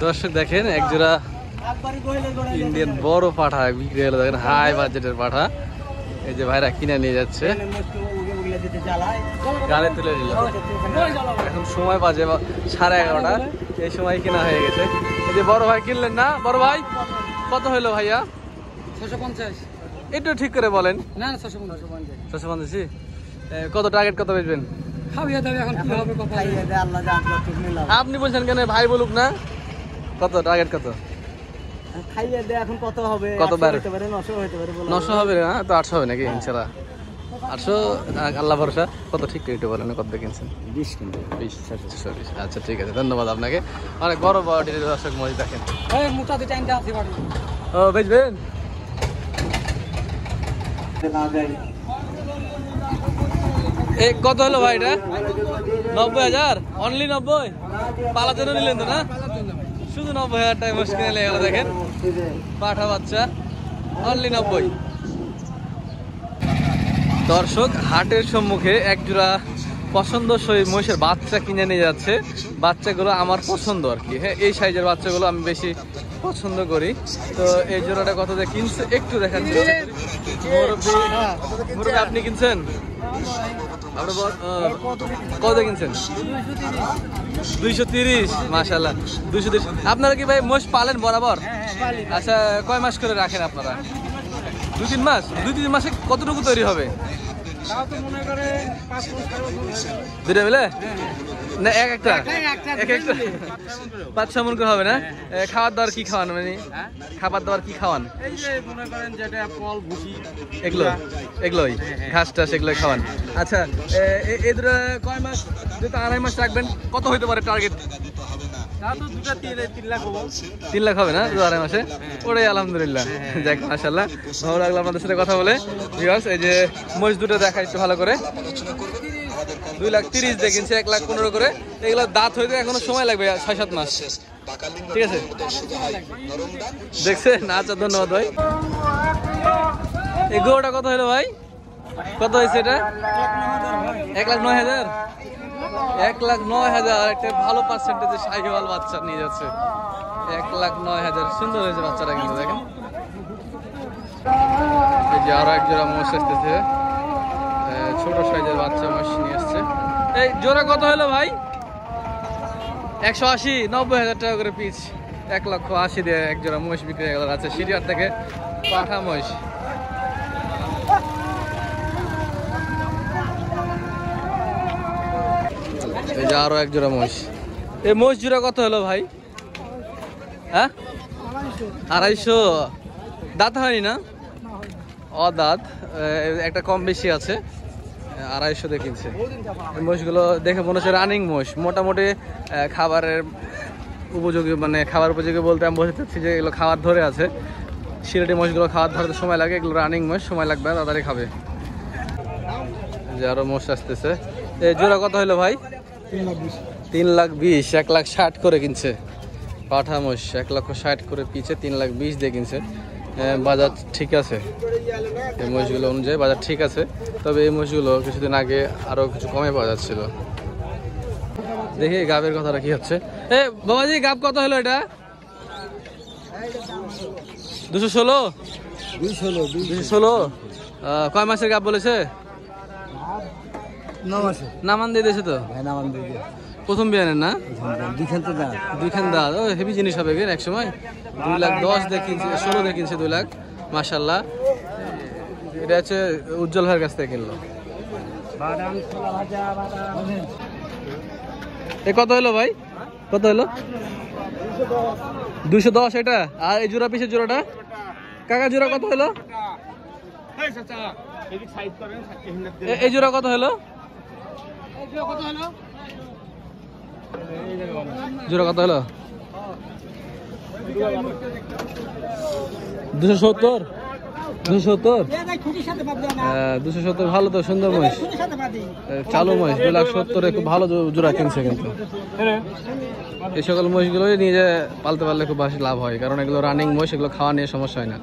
দর্শক দেখেন এক জোড়া ইন্ডিয়ান বড় পাঠা বিক্রি হলো, দেখেন হাই বাজেটের পাঠা। এই যে ভাইরা কিনে নিয়ে যাচ্ছে, গাড়ি তুলে দিল। এখন সময় বাজে 11:30, এই সময় কেনা হয়ে গেছে। এই যে বড় ভাই কিনলেন না? বড় ভাই কত হইলো ভাইয়া? 650। একটু ঠিক করে বলেন। না 650। 650। কত টার্গেট, কত বেচবেন? খাওয়া দাওয়া এখন কি হবে কথা আল্লাহ জানে। আপনি বলছেন কেন? ভাই বলুক না। কত টার্গেট, কত খাইয়ে দে এখন কত হবে? কত হতে পারে 900 হতে পারে। 900 হবে না তো 800 হবে নাকি? ইনশাআল্লাহ 800 আল্লাহ ভরসা। কত ঠিক করে একটু বলেন, কত কিনছেন? 20 কিনতে। 20। আচ্ছা ঠিক আছে, ধন্যবাদ আপনাকে। অনেক বড় বড় দর্শক মহিলা দেখেন। এই মোটা দুটো আনতে আছে বাড়ি। ও বেচবেন? এই কত হলো ভাই এটা? 90,000 অনলি? 90 পালার জন্য নিলেন তো না? শুধু 90,000 টাকা মুশকিল লেগে গেল। দেখেন পাঠা বাচ্চা অনলি 90। দর্শক হাটের সম্মুখে এক জোড়া পছন্দসই মহিষের বাচ্চা কিনে নিয়ে যাচ্ছে। বাচ্চাগুলো আমার পছন্দ আর কি। হ্যাঁ, এই সাইজের বাচ্চাগুলো আমি বেশি পছন্দ করি। তো এই জোড়াটা কত দিয়ে কিনছে একটু দেখার চেষ্টা করি। আপনি কিনছেন? কত কিনছেন? 230। মাশাআল্লাহ 230। আপনারা কি ভাই মোষ পালেন বরাবর? আচ্ছা, কয় মাস করে রাখেন আপনারা? 2-3 মাস। 2-3 মাসে কতটুকু তৈরি হবে? দুইটা মিলে না এক একটা? 5-6 মণ করে হবে না? খাবার দাবার কি খাওয়ান? মানে খাবার দাবার কি খাওয়ান? এগুলোই ঘাস টাস এগুলোই খাওয়ান। আচ্ছা, এই দুটো কয় মাস? 2-2.5 মাস রাখবেন। কত হইতে পারে টার্গেট? 3 লাখ হবে না 2-2.5 মাসে? ওটাই আলহামদুলিল্লাহ। দেখ মাশাআল্লাহ, ভালো লাগলো আপনাদের সাথে কথা বলে। ভিউয়ার্স, এই যে মহিষ দুটো দেখা একটু ভালো করে। 2,30,000 দিয়ে কিনছে, 1,15,000 করে। এগুলো দাঁত হইতে এখনো সময় লাগবে 6-7 মাস। ঠিক আছে, দেখছেন? আচ্ছা, ধন্যবাদ ভাই। এই গরুটা কত হলো ভাই? কত হয়েছে এটা? 1,09,000। 1,09,000। একটা ভালো পার্সেন্টেজে শাহিওয়াল বাচ্চা নিয়ে যাচ্ছে। 1,09,000। সুন্দর হয়েছে বাচ্চাটা কিন্তু, দেখেন। এই যে আরো এক জোড়া মোষ আসতেছে, ছোট সাইজের বাচ্চা মোষ নিয়ে আসছে। এই জোড়া কত হলো ভাই? 180। 90,000 টাকা করে পিস। 1,80,000 দিয়ে এক জোড়া মোষ বিক্রি হয়ে গেল। আচ্ছা, সিরিয়ার থেকে পাঠা মোষ। এই যে আরো এক জোড়া মোষ। এই মোষ জোড়া কত হলো ভাই? হ্যাঁ, 250। দাঁত হয়নি না? দাঁত একটা কম বেশি আছে। 250 দিয়ে কিনছে। মোষগুলো দেখে মনে হচ্ছে রানিং মোষ। মোটামুটি খাবারের উপযোগী, মানে খাবার উপযোগী বলতে আমি বোঝাতে চাচ্ছি যে এগুলো খাবার ধরে আছে। সিলেটি মোষগুলো খাবার ধরতে সময় লাগে, এগুলো রানিং মোষ, সময় লাগবে, তাড়াতাড়ি খাবে। যে আরো মোষ আসতেছে। এই জোড়া কত হলো ভাই? 3,20,000। 1,60,000 করে কিনছে পাঠা মোষ। 1,60,000 করে পিছে 3,20,000 দিয়ে কিনছে। বাজার ঠিক আছে, এই মোষগুলো অনুযায়ী বাজার ঠিক আছে। তবে এই মোষগুলো কিছুদিন আগে আরো কিছু কমে পাওয়া যাচ্ছিল। দেখি গাবের কথাটা কি হচ্ছে। বাবাজি, গাব কত হলো এটা? 216। 216। কয় মাসের গাব বলেছে? 9 মাসে। নামান দিয়ে দিয়েছে তো? প্রথম বিয়ানের না? 2 খান দাঁত। ও হেভি জিনিস হবে এক সময়। 2,10,000 দিয়ে কিনছে, 16 দিয়ে কিনছে 2 লাখ। মাশাআল্লাহ। এটা হচ্ছে উজ্জ্বল ভাইয়ের কাছ থেকে কিনলো। এ কত হলো ভাই? কত হলো? 210 এটা। আর এই জোড়া পিছের জোড়াটা কাকা, জোড়া কত হলো? এই জোড়া কত হলো? জোড়া কত হলো? 270। 270 ভালো তো, সুন্দর মহিষ, চালু মহিষ। 2,70,000 খুব ভালো জোড়া কিনছে কিন্তু। এই সকল মহিষগুলো নিজে পালতে পারলে খুব বেশি লাভ হয়, কারণ এগুলো রানিং মহিষ, এগুলো খাওয়া নিয়ে সমস্যা হয় না।